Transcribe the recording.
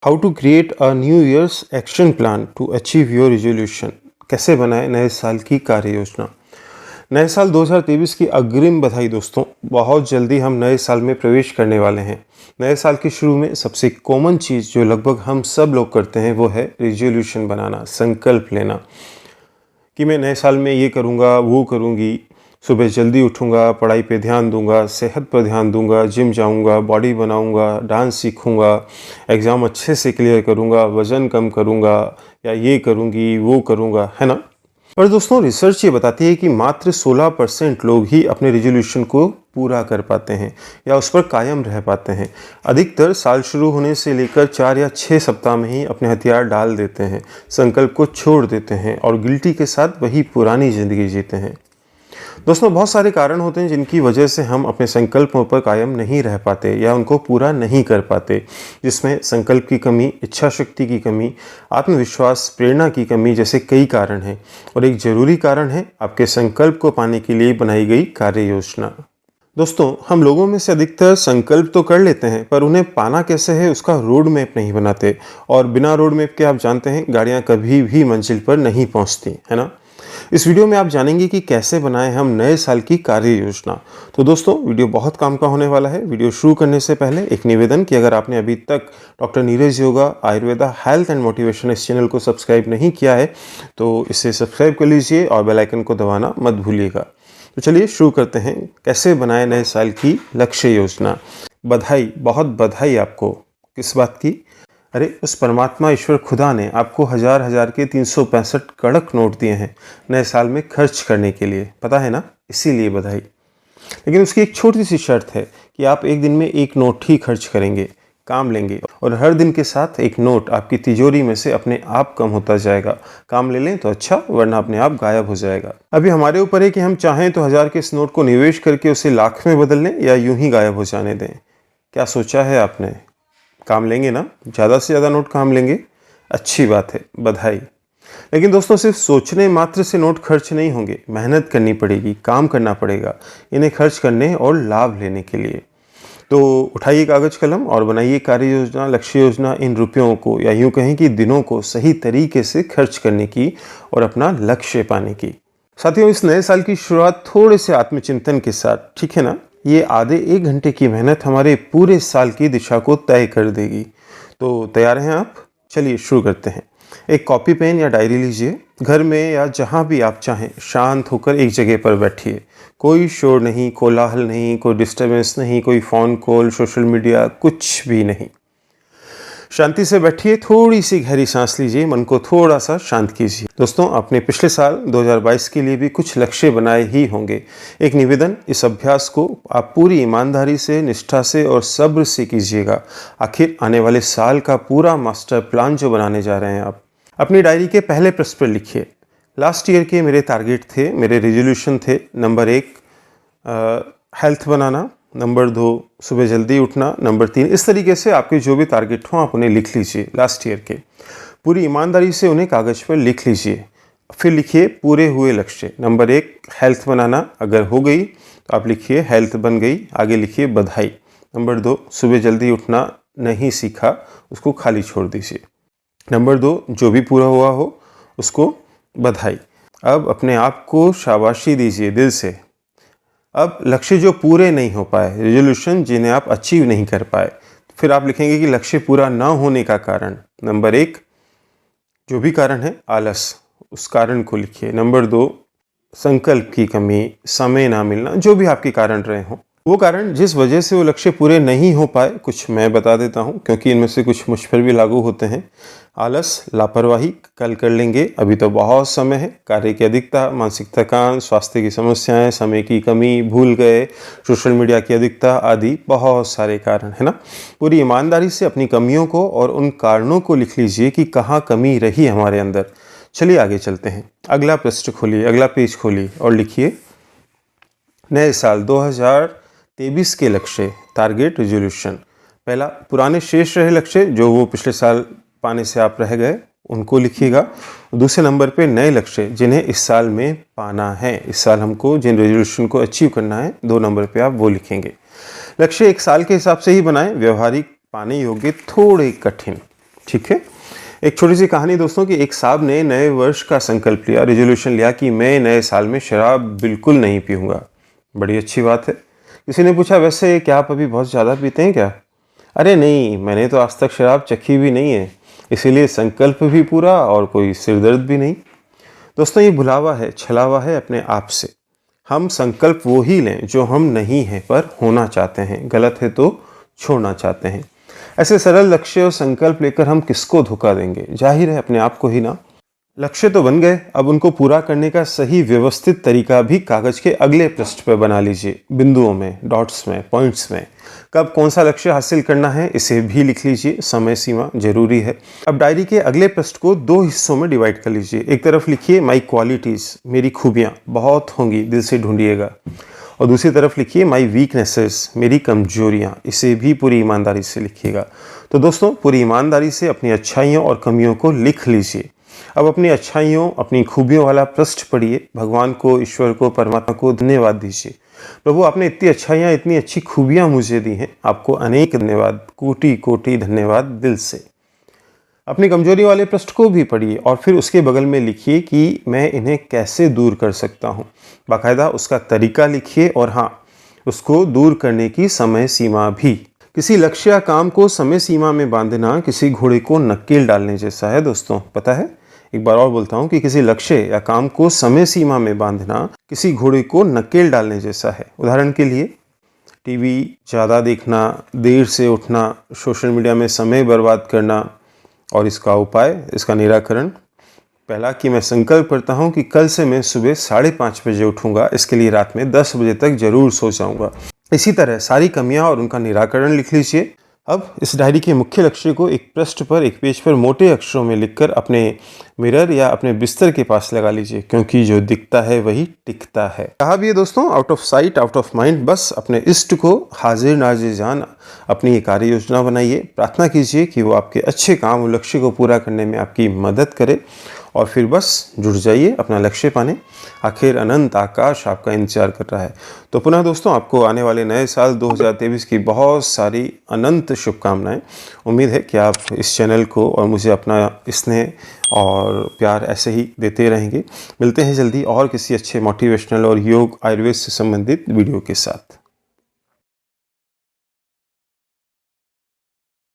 How to create a new year's action plan to achieve your resolution. कैसे बनाएं नए साल की कार्य योजना। नए साल 2023 की अग्रिम बधाई दोस्तों। बहुत जल्दी हम नए साल में प्रवेश करने वाले हैं। नए साल के शुरू में सबसे कॉमन चीज़ जो लगभग हम सब लोग करते हैं वो है रिजोल्यूशन बनाना, संकल्प लेना कि मैं नए साल में ये करूँगा, वो करूँगी, सुबह जल्दी उठूँगा, पढ़ाई पे ध्यान दूँगा, सेहत पर ध्यान दूँगा, जिम जाऊँगा, बॉडी बनाऊँगा, डांस सीखूँगा, एग्ज़ाम अच्छे से क्लियर करूँगा, वज़न कम करूँगा, या ये करूँगी, वो करूँगा, है ना। पर दोस्तों रिसर्च ये बताती है कि मात्र 16% लोग ही अपने रिजोल्यूशन को पूरा कर पाते हैं या उस पर कायम रह पाते हैं। अधिकतर साल शुरू होने से लेकर 4 या 6 सप्ताह में ही अपने हथियार डाल देते हैं, संकल्प को छोड़ देते हैं और गिल्टी के साथ वही पुरानी ज़िंदगी जीते हैं। दोस्तों बहुत सारे कारण होते हैं जिनकी वजह से हम अपने संकल्पों पर कायम नहीं रह पाते या उनको पूरा नहीं कर पाते, जिसमें संकल्प की कमी, इच्छा शक्ति की कमी, आत्मविश्वास, प्रेरणा की कमी जैसे कई कारण हैं। और एक ज़रूरी कारण है आपके संकल्प को पाने के लिए बनाई गई कार्य योजना। दोस्तों हम लोगों में से अधिकतर संकल्प तो कर लेते हैं पर उन्हें पाना कैसे है उसका रोड मैप नहीं बनाते, और बिना रोड मैप के आप जानते हैं गाड़ियाँ कभी भी मंजिल पर नहीं पहुँचती, है ना। इस वीडियो में आप जानेंगे कि कैसे बनाएं हम नए साल की कार्य योजना। तो दोस्तों वीडियो बहुत काम का होने वाला है। वीडियो शुरू करने से पहले एक निवेदन कि अगर आपने अभी तक doctor Neeraj yoga Ayurveda health and motivation इस चैनल को सब्सक्राइब नहीं किया है तो इसे सब्सक्राइब कर लीजिए और बेल आइकन को दबाना मत भूलिएगा। तो चलिए शुरू करते हैं। कैसे बनाएं नए साल की लक्ष्य योजना। बधाई, बहुत बधाई आपको। किस बात की? अरे उस परमात्मा ईश्वर खुदा ने आपको हजार हजार के 365 कड़क नोट दिए हैं नए साल में खर्च करने के लिए, पता है ना, इसीलिए बधाई। लेकिन उसकी एक छोटी सी शर्त है कि आप एक दिन में एक नोट ही खर्च करेंगे, काम लेंगे, और हर दिन के साथ एक नोट आपकी तिजोरी में से अपने आप कम होता जाएगा। काम ले लें तो अच्छा, वरना अपने आप गायब हो जाएगा। अभी हमारे ऊपर है कि हम चाहें तो 1000 के इस नोट को निवेश करके उसे लाख में बदल लें या यूं ही गायब हो जाने दें। क्या सोचा है आपने? काम लेंगे ना, ज़्यादा से ज़्यादा नोट काम लेंगे, अच्छी बात है, बधाई। लेकिन दोस्तों सिर्फ सोचने मात्र से नोट खर्च नहीं होंगे, मेहनत करनी पड़ेगी, काम करना पड़ेगा इन्हें खर्च करने और लाभ लेने के लिए। तो उठाइए कागज कलम और बनाइए कार्य योजना, लक्ष्य योजना, इन रुपयों को या यूं कहें कि दिनों को सही तरीके से खर्च करने की और अपना लक्ष्य पाने की। साथियों इस नए साल की शुरुआत थोड़े से आत्मचिंतन के साथ, ठीक है ना। ये आधे 1 घंटे की मेहनत हमारे पूरे साल की दिशा को तय कर देगी। तो तैयार हैं आप? चलिए शुरू करते हैं। एक कॉपी पेन या डायरी लीजिए। घर में या जहाँ भी आप चाहें शांत होकर एक जगह पर बैठिए। कोई शोर नहीं, कोलाहल नहीं, कोई डिस्टर्बेंस नहीं, कोई फ़ोन कॉल, सोशल मीडिया, कुछ भी नहीं। शांति से बैठिए, थोड़ी सी गहरी सांस लीजिए, मन को थोड़ा सा शांत कीजिए। दोस्तों आपने पिछले साल 2022 के लिए भी कुछ लक्ष्य बनाए ही होंगे। एक निवेदन, इस अभ्यास को आप पूरी ईमानदारी से, निष्ठा से और सब्र से कीजिएगा। आखिर आने वाले साल का पूरा मास्टर प्लान जो बनाने जा रहे हैं आप। अपनी डायरी के पहले पृष्ठ पर लिखिए, लास्ट ईयर के मेरे टारगेट थे, मेरे रेजोल्यूशन थे। नंबर 1 हेल्थ बनाना, नंबर 2 सुबह जल्दी उठना, नंबर 3, इस तरीके से आपके जो भी टारगेट हों आप उन्हें लिख लीजिए लास्ट ईयर के। पूरी ईमानदारी से उन्हें कागज़ पर लिख लीजिए। फिर लिखिए पूरे हुए लक्ष्य। नंबर 1 हेल्थ बनाना, अगर हो गई तो आप लिखिए हेल्थ बन गई, आगे लिखिए बधाई। नंबर 2 सुबह जल्दी उठना नहीं सीखा, उसको खाली छोड़ दीजिए। नंबर 2 जो भी पूरा हुआ हो उसको बधाई। अब अपने आप को शाबाशी दीजिए दिल से। अब लक्ष्य जो पूरे नहीं हो पाए, रेजोल्यूशन जिन्हें आप अचीव नहीं कर पाए, फिर आप लिखेंगे कि लक्ष्य पूरा ना होने का कारण। नंबर 1 जो भी कारण है, आलस, उस कारण को लिखिए। नंबर 2 संकल्प की कमी, समय ना मिलना, जो भी आपके कारण रहे हों, वो कारण जिस वजह से वो लक्ष्य पूरे नहीं हो पाए, कुछ मैं बता देता हूँ क्योंकि इनमें से कुछ मुझ पर भी लागू होते हैं। आलस, लापरवाही, कल कर लेंगे, अभी तो बहुत समय है, कार्य की अधिकता, मानसिक थकान, स्वास्थ्य की समस्याएं, समय की कमी, भूल गए, सोशल मीडिया की अधिकता आदि बहुत सारे कारण, है ना। पूरी ईमानदारी से अपनी कमियों को और उन कारणों को लिख लीजिए कि कहाँ कमी रही हमारे अंदर। चलिए आगे चलते हैं। अगला पृष्ठ खोलिए, अगला पेज खोलिए और लिखिए नए साल 2023 के लक्ष्य, टारगेट, रेजोल्यूशन। पहला, पुराने शेष रहे लक्ष्य जो वो पिछले साल पाने से आप रह गए, उनको लिखिएगा। दूसरे नंबर पे नए लक्ष्य जिन्हें इस साल में पाना है, इस साल हमको जिन रेजोल्यूशन को अचीव करना है, 2 नंबर पे आप वो लिखेंगे। लक्ष्य एक साल के हिसाब से ही बनाएं, व्यवहारिक, पाने योग्य, थोड़े कठिन। ठीक है। एक छोटी सी कहानी दोस्तों कि एक साहब ने नए वर्ष का संकल्प लिया, रेजोल्यूशन लिया कि मैं नए साल में शराब बिल्कुल नहीं पीऊँगा। बड़ी अच्छी बात है। किसी ने पूछा वैसे क्या आप अभी बहुत ज़्यादा पीते हैं क्या? अरे नहीं, मैंने तो आज तक शराब चखी भी नहीं है, इसीलिए संकल्प भी पूरा और कोई सिरदर्द भी नहीं। दोस्तों ये भुलावा है, छलावा है अपने आप से। हम संकल्प वो ही लें जो हम नहीं हैं पर होना चाहते हैं, गलत है तो छोड़ना चाहते हैं। ऐसे सरल लक्ष्य और संकल्प लेकर हम किसको धोखा देंगे? जाहिर है अपने आप को ही ना। लक्ष्य तो बन गए, अब उनको पूरा करने का सही व्यवस्थित तरीका भी कागज के अगले पृष्ठ पर बना लीजिए, बिंदुओं में, डॉट्स में, पॉइंट्स में। कब कौन सा लक्ष्य हासिल करना है इसे भी लिख लीजिए, समय सीमा जरूरी है। अब डायरी के अगले पृष्ठ को 2 हिस्सों में डिवाइड कर लीजिए। एक तरफ लिखिए माई क्वालिटीज़, मेरी खूबियाँ बहुत होंगी, दिल से ढूंढिएगा। और दूसरी तरफ लिखिए माई वीकनेसेस, मेरी कमजोरियाँ, इसे भी पूरी ईमानदारी से लिखिएगा। तो दोस्तों पूरी ईमानदारी से अपनी अच्छाइयों और कमियों को लिख लीजिए। अब अपनी अच्छाइयों, अपनी खूबियों वाला पृष्ठ पढ़िए, भगवान को, ईश्वर को, परमात्मा को धन्यवाद दीजिए। प्रभु आपने इतनी अच्छाइयाँ, इतनी अच्छी खूबियाँ मुझे दी हैं, आपको अनेक धन्यवाद, कोटि कोटि धन्यवाद दिल से। अपनी कमजोरी वाले पृष्ठ को भी पढ़िए और फिर उसके बगल में लिखिए कि मैं इन्हें कैसे दूर कर सकता हूँ। बाकायदा उसका तरीका लिखिए और हाँ, उसको दूर करने की समय सीमा भी। किसी लक्ष्य या काम को समय सीमा में बांधना किसी घोड़े को नकेल डालने जैसा है दोस्तों, पता है? एक बार और बोलता हूँ कि किसी लक्ष्य या काम को समय सीमा में बांधना किसी घोड़े को नकेल डालने जैसा है। उदाहरण के लिए टीवी ज़्यादा देखना, देर से उठना, सोशल मीडिया में समय बर्बाद करना। और इसका उपाय, इसका निराकरण, पहला कि मैं संकल्प करता हूँ कि कल से मैं सुबह 5:30 बजे उठूँगा, इसके लिए रात में 10 बजे तक जरूर सो जाऊँगा। इसी तरह सारी कमियां और उनका निराकरण लिख लीजिए। अब इस डायरी के मुख्य लक्ष्य को एक पृष्ठ पर, एक पेज पर मोटे अक्षरों में लिखकर अपने मिरर या अपने बिस्तर के पास लगा लीजिए, क्योंकि जो दिखता है वही टिकता है। कहा भी है दोस्तों, out of sight out of mind. बस अपने इष्ट को हाजिर नाजिर जान अपनी ये कार्य योजना बनाइए। प्रार्थना कीजिए कि वो आपके अच्छे काम और लक्ष्य को पूरा करने में आपकी मदद करे और फिर बस जुड़ जाइए अपना लक्ष्य पाने। आखिर अनंत आकाश आपका इंतजार कर रहा है। तो पुनः दोस्तों आपको आने वाले नए साल 2023 की बहुत सारी अनंत शुभकामनाएं। उम्मीद है कि आप इस चैनल को और मुझे अपना स्नेह और प्यार ऐसे ही देते रहेंगे। मिलते हैं जल्दी और किसी अच्छे मोटिवेशनल और योग आयुर्वेद से संबंधित वीडियो के साथ।